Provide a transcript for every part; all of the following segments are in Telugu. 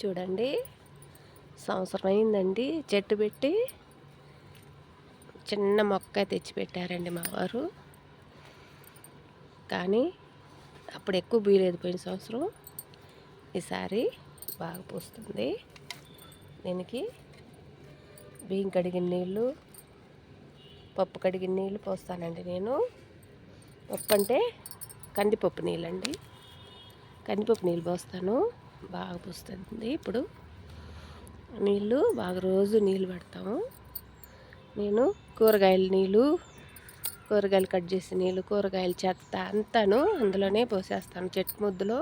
చూడండి, సంవత్సరం అయిందండి చెట్టు పెట్టి. చిన్న మొక్క తెచ్చిపెట్టారండి మా వారు. కానీ అప్పుడు ఎక్కువ బీయలేదు పోయిన సంవత్సరం. ఈసారి బాగా పూస్తుంది. దీనికి బియ్యం కడిగిన నీళ్ళు, పప్పు కడిగిన నీళ్ళు పోస్తానండి నేను. పప్పు అంటే కందిపప్పు నీళ్ళండి. కందిపప్పు నీళ్ళు పోస్తాను, బాగా పూస్తుంది. ఇప్పుడు నీళ్ళు బాగా రోజు నీళ్ళు పెడతాము. నేను కూరగాయల నీళ్ళు, కూరగాయలు కట్ చేసే నీళ్ళు, కూరగాయల చెత్త అంతాను అందులోనే పోసేస్తాను. చెట్టు ముద్దులో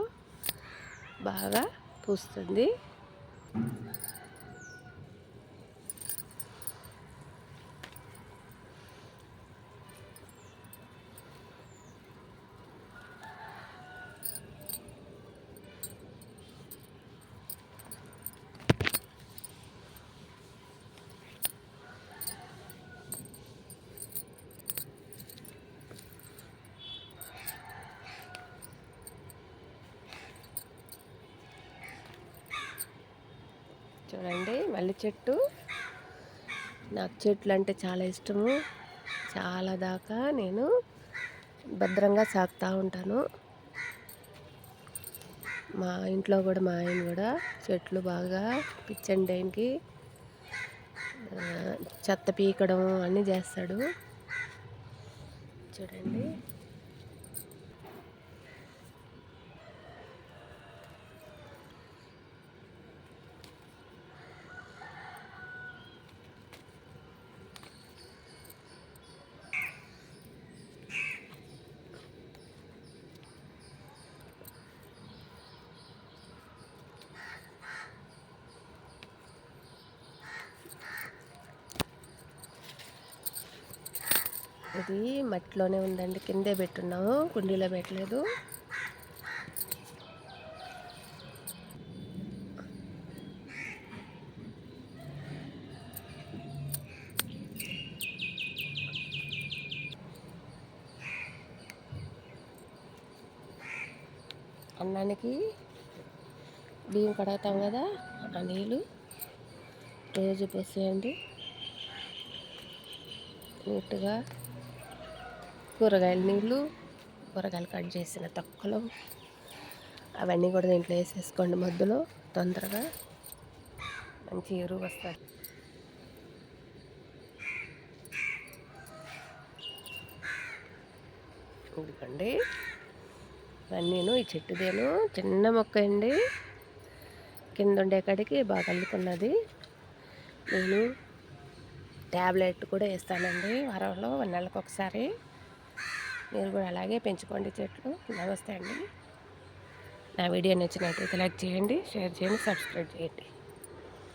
బాగా పూస్తుంది. చూడండి, మల్లె చెట్టు. నాకు చెట్లు అంటే చాలా ఇష్టము. చాలా దాకా నేను భద్రంగా సాకుతూ ఉంటాను. మా ఇంట్లో కూడా మా ఆయన కూడా చెట్లు బాగా పిచ్చండి ఆయనకి. చెత్త పీకడం అన్నీ చేస్తాడు. చూడండి, ఇది మట్టిలోనే ఉందండి, కిందే పెట్టున్నాము, కుండీలో పెట్టలేదు. అన్నానికి బియ్యం కడుగుతాం కదా, ఆ నీళ్ళు రోజు పోసేయండి. నీట్గా కూరగాయల నీళ్ళు, కూరగాయలు కట్ చేసిన తొక్కలు అవన్నీ కూడా దీంట్లో వేసేసుకోండి. మధ్యలో తొందరగా మంచి ఎరువు వస్తుంది. ఎందుకండి ఇవన్నీను ఈ చెట్టుదేను చిన్న మొక్క అండి. కింద ఉండే కాడికి బాగా అల్లుకున్నది. నేను ట్యాబ్లెట్ కూడా వేస్తానండి వారంలో 1 నెలకు ఒకసారి. మీరు కూడా అలాగే పెంచుకోండి చెట్లు. నమస్తే అండి. నా వీడియో నచ్చినట్లయితే లైక్ చేయండి, షేర్ చేయండి, సబ్స్క్రైబ్ చేయండి.